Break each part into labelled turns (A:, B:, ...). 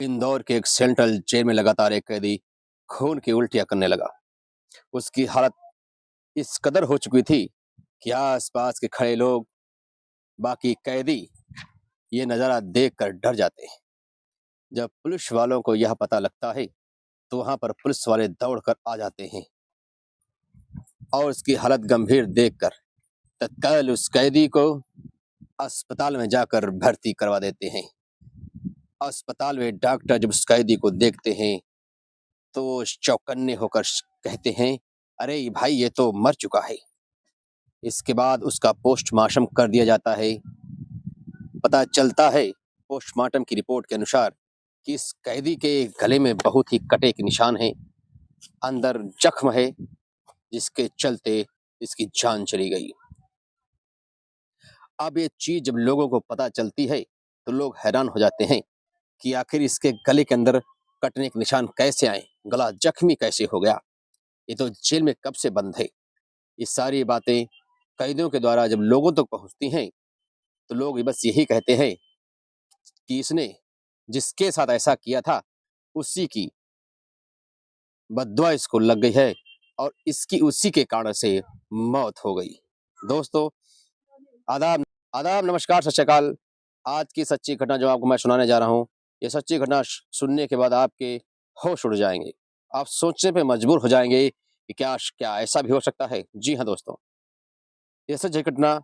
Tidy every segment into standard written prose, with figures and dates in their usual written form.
A: इंदौर के एक central jail में लगातार एक कैदी खून की उल्टियां करने लगा। उसकी हालत इस कदर हो चुकी थी कि आसपास के खड़े लोग, बाकी कैदी ये नजारा देखकर डर जाते हैं। जब पुलिस वालों को यह पता लगता है तो वहां पर पुलिस वाले दौड़कर आ जाते हैं और उसकी हालत गंभीर देखकर तत्काल उस कैदी को अस्पताल में जाकर भर्ती करवा देते हैं। अस्पताल में डॉक्टर जब उस कैदी को देखते हैं तो वो चौकन्ने होकर कहते हैं, अरे भाई ये तो मर चुका है। इसके बाद उसका पोस्टमार्टम कर दिया जाता है। पता चलता है पोस्टमार्टम की रिपोर्ट के अनुसार कि इस कैदी के गले में बहुत ही कटे के निशान हैं, अंदर जख्म है जिसके चलते इसकी जान चली गई। अब ये चीज जब लोगों को पता चलती है तो लोग हैरान हो जाते हैं कि आखिर इसके गले के अंदर कटने के निशान कैसे आए, गला जख्मी कैसे हो गया, ये तो जेल में कब से बंद है। ये सारी बातें कैदियों के द्वारा जब लोगों तक पहुंचती हैं तो लोग बस यही कहते हैं कि इसने जिसके साथ ऐसा किया था उसी की बद्दुआ इसको लग गई है और इसकी उसी के कारण से मौत हो गई। दोस्तों, आदाब, आदाब, नमस्कार, सत श्री अकाल। आज की सच्ची घटना जो आपको मैं सुनाने जा रहा हूँ, ये सच्ची घटना सुनने के बाद आपके होश उड़ जाएंगे। आप सोचने पे मजबूर हो जाएंगे कि क्या क्या ऐसा भी हो सकता है। जी हाँ दोस्तों, ये सच्ची घटना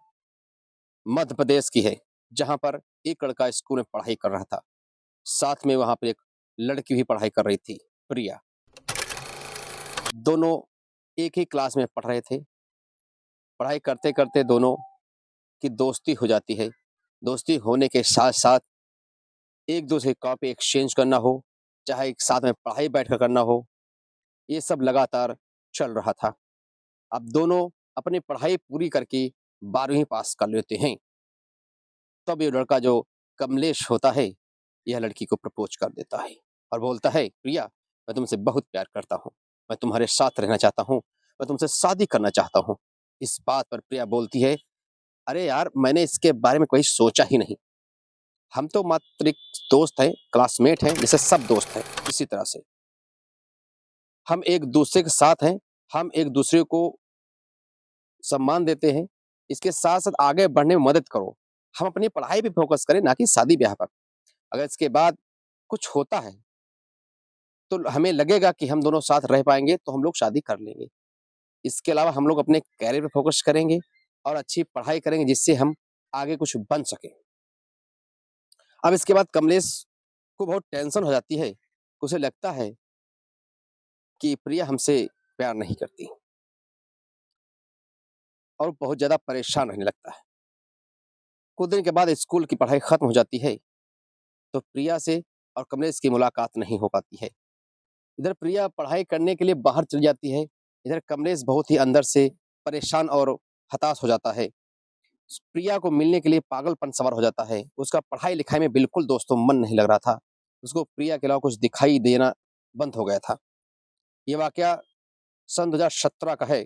A: मध्य प्रदेश की है, जहां पर एक लड़का स्कूल में पढ़ाई कर रहा था। साथ में वहां पर एक लड़की भी पढ़ाई कर रही थी, प्रिया। दोनों एक ही क्लास में पढ़ रहे थे। पढ़ाई करते करते दोनों की दोस्ती हो जाती है। दोस्ती होने के साथ साथ एक दूसरे की कॉपी एक्सचेंज करना हो, चाहे एक साथ में पढ़ाई बैठकर करना हो, ये सब लगातार चल रहा था। अब दोनों अपनी पढ़ाई पूरी करके 12वीं पास कर लेते हैं। तब ये लड़का जो कमलेश होता है, यह लड़की को प्रपोज कर देता है और बोलता है, प्रिया मैं तुमसे बहुत प्यार करता हूँ, मैं तुम्हारे साथ रहना चाहता हूँ, मैं तुमसे शादी करना चाहता हूँ। इस बात पर प्रिया बोलती है, अरे यार मैंने इसके बारे में कोई सोचा ही नहीं। हम तो मात्र एक दोस्त हैं, क्लासमेट हैं, जैसे सब दोस्त हैं। इसी तरह से हम एक दूसरे के साथ हैं, हम एक दूसरे को सम्मान देते हैं। इसके साथ साथ आगे बढ़ने में मदद करो। हम अपनी पढ़ाई पे फोकस करें, ना कि शादी ब्याह पर। अगर इसके बाद कुछ होता है तो हमें लगेगा कि हम दोनों साथ रह पाएंगे तो हम लोग शादी कर लेंगे। इसके अलावा हम लोग अपने कैरियर पे फोकस करेंगे और अच्छी पढ़ाई करेंगे जिससे हम आगे कुछ बन सके। अब इसके बाद कमलेश को बहुत टेंशन हो जाती है। उसे लगता है कि प्रिया हमसे प्यार नहीं करती और बहुत ज्यादा परेशान रहने लगता है। कुछ दिन के बाद स्कूल की पढ़ाई खत्म हो जाती है तो प्रिया से और कमलेश की मुलाकात नहीं हो पाती है। इधर प्रिया पढ़ाई करने के लिए बाहर चली जाती है, इधर कमलेश बहुत ही अंदर से परेशान और हताश हो जाता है। प्रिया को मिलने के लिए पागलपन सवार हो जाता है। उसका पढ़ाई लिखाई में बिल्कुल दोस्तों मन नहीं लग रहा था। उसको प्रिया के अलावा कुछ दिखाई देना बंद हो गया था। ये वाकया सन 2017 का है।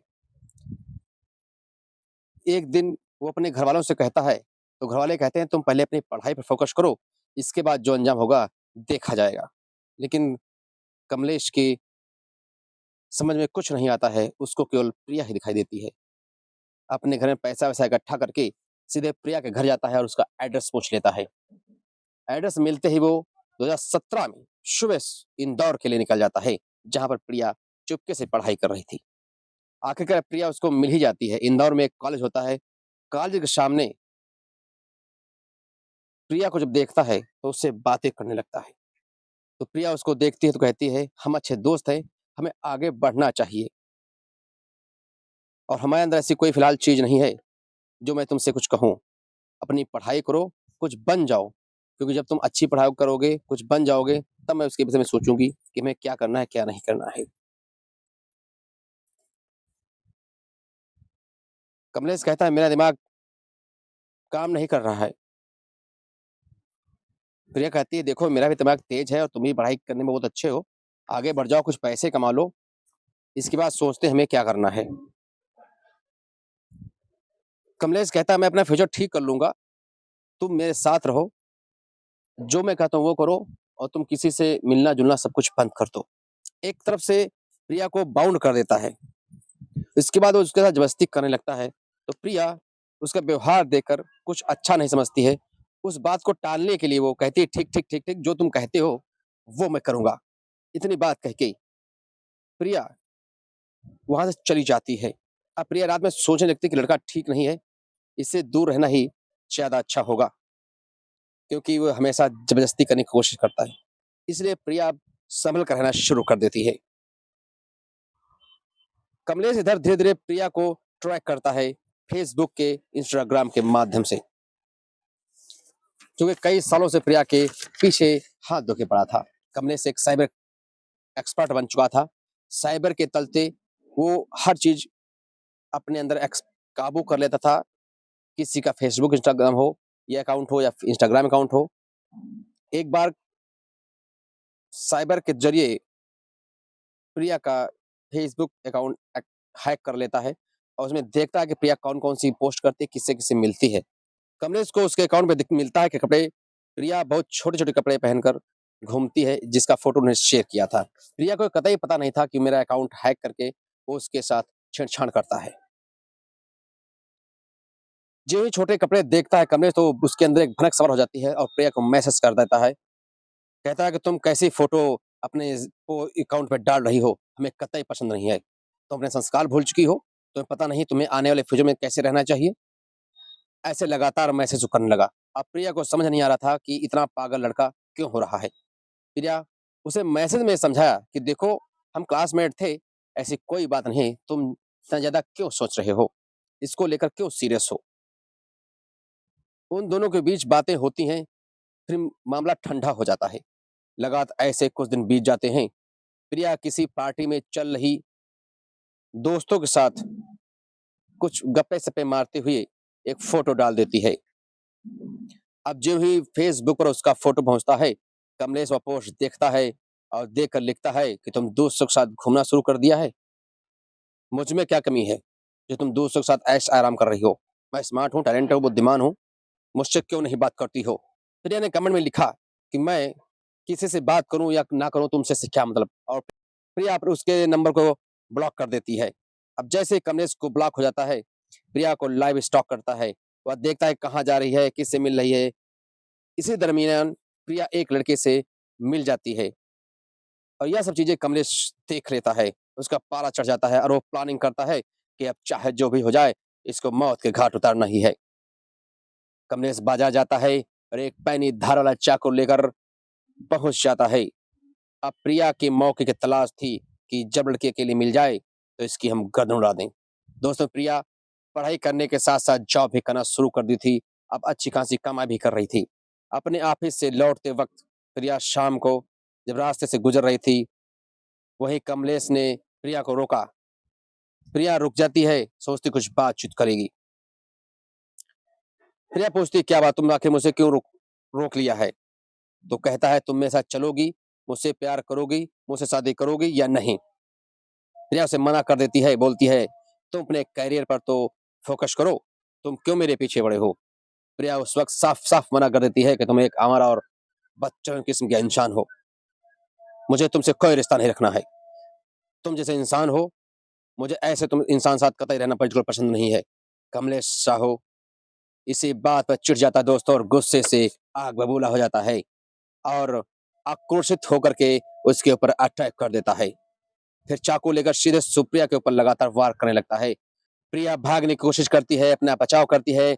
A: एक दिन वो अपने घर वालों से कहता है तो घर वाले कहते हैं, तुम पहले अपनी पढ़ाई पर फोकस करो, इसके बाद जो अंजाम होगा देखा जाएगा। लेकिन कमलेश की समझ में कुछ नहीं आता है, उसको केवल प्रिया ही दिखाई देती है। अपने घर में पैसा वैसा इकट्ठा करके सीधे प्रिया के घर जाता है और उसका एड्रेस पूछ लेता है। एड्रेस मिलते ही वो 2017 में सुबह इंदौर के लिए निकल जाता है, जहां पर प्रिया चुपके से पढ़ाई कर रही थी। आखिरकार प्रिया उसको मिल ही जाती है। इंदौर में एक कॉलेज होता है, कॉलेज के सामने प्रिया को जब देखता है तो उससे बातें करने लगता है। तो प्रिया उसको देखती है तो कहती है, हम अच्छे दोस्त हैं, हमें आगे बढ़ना चाहिए और हमारे अंदर ऐसी कोई फिलहाल चीज नहीं है जो मैं तुमसे कुछ कहूँ। अपनी पढ़ाई करो, कुछ बन जाओ, क्योंकि जब तुम अच्छी पढ़ाई करोगे, कुछ बन जाओगे, तब मैं उसके विषय में सोचूंगी कि मैं क्या करना है क्या नहीं करना है। कमलेश कहता है, मेरा दिमाग काम नहीं कर रहा है। प्रिया कहती है, देखो मेरा भी दिमाग तेज है और तुम भी पढ़ाई करने में बहुत अच्छे हो, आगे बढ़ जाओ, कुछ पैसे कमा लो, इसके बाद सोचते हैं हमें क्या करना है। कमलेश कहता है, मैं अपना फ्यूचर ठीक कर लूंगा, तुम मेरे साथ रहो, जो मैं कहता हूँ वो करो और तुम किसी से मिलना-जुलना सब कुछ बंद कर दो। एक तरफ से प्रिया को बाउंड कर देता है। इसके बाद वो उसके साथ ज़बरदस्ती करने लगता है, तो प्रिया उसका व्यवहार देखकर कुछ अच्छा नहीं समझती है। उस बात को टालने के लिए वो कहती है, "ठीक, ठीक, ठीक, ठीक, जो तुम कहते हो, वो मैं करूँगा।" इतनी बात कह के प्रिया वहाँ से चली जाती है। अब प्रिया रात में सोचने लगती है कि लड़का ठीक नहीं है, इससे दूर रहना ही ज़्यादा अच्छा होगा, क्योंकि वो हमेशा ज़बरदस्ती करने की कोशिश करता है। इसलिए प्रिया अब संभल कर रहना शुरू कर देती है। कमलेश इधर धीरे-धीरे प्रिया को ट्रैक करता है, फेसबुक के, इंस्टाग्राम के माध्यम से, क्योंकि कई सालों से प्रिया के पीछे हाथ धो के पड़ा था। कमलेश एक साइबर एक्सपर्ट बन चुका था। साइबर के तलते वो हर चीज़ अपने अंदर काबू कर लेता था। किसी का फेसबुक, इंस्टाग्राम हो, ये अकाउंट हो या इंस्टाग्राम अकाउंट हो। एक बार साइबर के ज़रिए प्रिया का फेसबुक अकाउंट हैक कर लेता है और उसमें देखता है कि प्रिया कौन-कौन सी पोस्ट करती है, किससे-किससे मिलती है। कमलेश को उसके अकाउंट में दिख मिलता है कि कपड़े प्रिया बहुत छोटे-छोटे कपड़े पहनकर घूमती है, जिसका फ़ोटो उन्होंने शेयर किया था। प्रिया को कतई पता नहीं था कि मेरा अकाउंट हैक करके वो उसके साथ छेड़छाड़ करता है। जो ही छोटे कपड़े देखता है कमलेश, तो उसके अंदर एक भनक सवार हो जाती है और प्रिया को मैसेज कर देता है। कहता है कि तुम कैसी फ़ोटो अपने वो अकाउंट पे डाल रही हो, हमें कतई पसंद नहीं है। तुम अपने संस्कार भूल चुकी हो, तुम्हें पता नहीं तुम्हें आने वाले फ्यूचर में कैसे रहना चाहिए। ऐसे लगातार मैसेज वो करने लगा। अब प्रिया को समझ नहीं आ रहा था कि इतना पागल लड़का क्यों हो रहा है। प्रिया उसे मैसेज में समझाया कि देखो, हम क्लासमेट थे, ऐसी कोई बात नहीं, तुम इतना ज़्यादा क्यों सोच रहे हो? इसको लेकर क्यों सीरियस हो? उन दोनों के बीच बातें होती हैं, फिर मामला ठंडा हो जाता है। लगातार ऐसे कुछ दिन बीत जाते हैं। प्रिया किसी पार्टी में चल रही दोस्तों के साथ कुछ गप्पे-सप्पे मारते हुए एक फ़ोटो डाल देती है। अब जो ही फेसबुक पर उसका फ़ोटो पहुँचता है, कमलेश वह पोस्ट देखता है और देखकर लिखता है कि तुम दोस्तों के साथ घूमना शुरू कर दिया है? मुझ में क्या कमी है, जो तुम दोस्तों के साथ ऐश-आराम कर रही हो? मैं स्मार्ट हूँ, टैलेंटेड हूँ, बुद्धिमान हूँ, मुझसे क्यों नहीं बात करती हो? प्रिया ने कमेंट में लिखा कि मैं किसी से बात करूँ या ना करूँ, तुमसे से क्या मतलब? और प्रिया फिर उसके नंबर को ब्लॉक कर देती है। अब जैसे ही कमलेश को ब्लॉक हो जाता है, प्रिया को लाइव स्टॉक करता है। वह देखता है कहाँ जा रही है, किससे मिल रही है। इसी दरमियान प्रिया एक लड़के से मिल जाती है और यह सब चीज़ें कमलेश देख लेता है। उसका पारा चढ़ जाता है और वो प्लानिंग करता है कि अब चाहे जो भी हो जाए, इसको मौत के घाट उतारना ही है। कमलेश बाज़ार जाता है और एक पैनी धार वाला चाकू लेकर पहुँच जाता है। अब प्रिया के मौके की तलाश थी कि जब लड़की अकेली मिल जाए, तो इसकी हम गर्दन उड़ा दें। दोस्तों, प्रिया पढ़ाई करने के साथ-साथ जॉब भी करना शुरू कर दी थी। अब अच्छी खासी कमाई भी कर रही थी। अपने ऑफिस से लौटते वक़्त प्रिया शाम को जब रास्ते से गुज़र रही थी, वहीं कमलेश ने प्रिया को रोका। प्रिया रुक जाती है, सोचती कुछ बातचीत करेगी। प्रिया पूछती, "क्या बात, तुम आखिर मुझसे क्यों रोक लिया है?" तो कहता है, "तुम मेरे साथ चलोगी, मुझसे प्यार करोगी, मुझसे शादी करोगी या नहीं?" प्रिया उसे मना कर देती है, बोलती है, "तुम अपने करियर पर तो फ़ोकस करो, तुम क्यों मेरे पीछे पड़े हो?" प्रिया उस वक़्त साफ-साफ मना कर देती है कि तुम एक आवारा और बदचलन किस्म के इंसान हो। मुझे तुमसे कोई रिश्ता नहीं रखना है। तुम जैसे इंसान हो, मुझे ऐसे तुम इंसान साथ कतई रहना बिल्कुल पसंद नहीं है। कमलेश साहो इसी बात पर चिढ़ जाता है दोस्तों और गुस्से से आग बबूला हो जाता है और आक्रोशित होकर के उसके ऊपर अटैक कर देता है। फिर चाकू लेकर सीधे सुप्रिया के ऊपर लगातार वार करने लगता है। प्रिया भागने की कोशिश करती है, अपना बचाव करती है,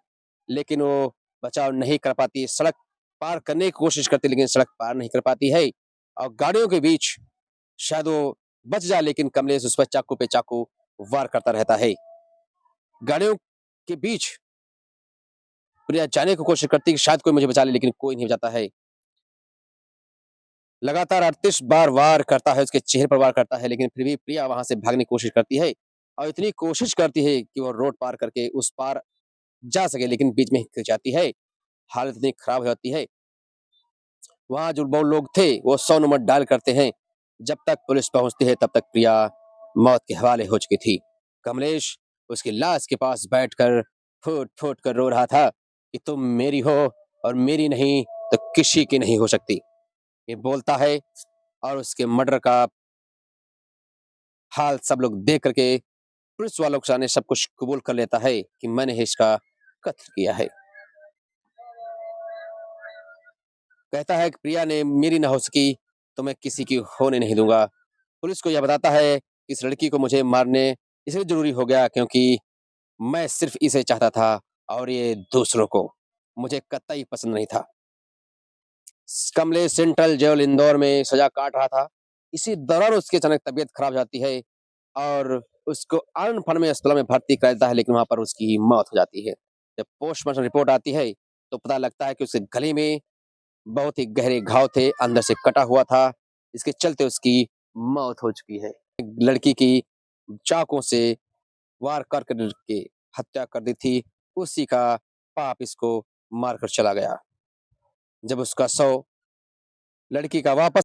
A: लेकिन वो बचाव नहीं कर पाती। सड़क पार करने की कोशिश करती है, लेकिन सड़क पार नहीं कर पाती है और गाड़ियों के बीच शायद वो बच जाए, लेकिन कमलेश उस पर चाकू पे चाकू वार करता रहता है। गाड़ियों के बीच प्रिया जाने की कोशिश करती है कि शायद कोई मुझे बचा ले, लेकिन कोई नहीं बचाता है। लगातार 38 बार वार करता है, उसके चेहरे पर वार करता है, लेकिन फिर भी प्रिया वहाँ से भागने की कोशिश करती है और इतनी कोशिश करती है कि वो रोड पार करके उस पार जा सके, लेकिन बीच में ही गिर जाती है। हालत इतनी खराब हो जाती है, वहाँ जो वो लोग थे, वो 100 नंबर डायल करते हैं। जब तक पुलिस पहुँचती है, तब तक प्रिया मौत के हवाले हो चुकी थी। कमलेश उसकी लाश के पास बैठकर फूट-फूट कर रो रहा था कि तुम मेरी हो और मेरी नहीं तो किसी की नहीं हो सकती। ये बोलता है और उसके मर्डर का हाल सब लोग देख करके पुलिस वालों के सामने सब कुछ कबूल कर लेता है कि मैंने ही इसका कत्ल किया है। कहता है कि प्रिया ने मेरी ना हो सकी तो मैं किसी की होने नहीं दूंगा। पुलिस को यह बताता है कि इस लड़की को मुझे मारने इसलिए जरूरी हो गया क्योंकि मैं सिर्फ इसे चाहता था और ये दूसरों को मुझे कतई पसंद नहीं था। कमलेश सेंट्रल जेल इंदौर में सजा काट रहा था। इसी दौरान उसकी अचानक तबीयत खराब हो जाती है और उसको आनंद फानन में अस्पताल में भर्ती कर देता है, लेकिन वहां पर उसकी मौत हो जाती है। जब पोस्टमार्टम रिपोर्ट आती है तो पता लगता है कि उसके गले में बहुत ही गहरे घाव थे, अंदर से कटा हुआ था। इसके चलते उसकी मौत हो चुकी है। लड़की की चाकू से वार कर के हत्या कर दी थी। उसी का पाप इसको मारकर चला गया। जब उसका शव लड़की का वापस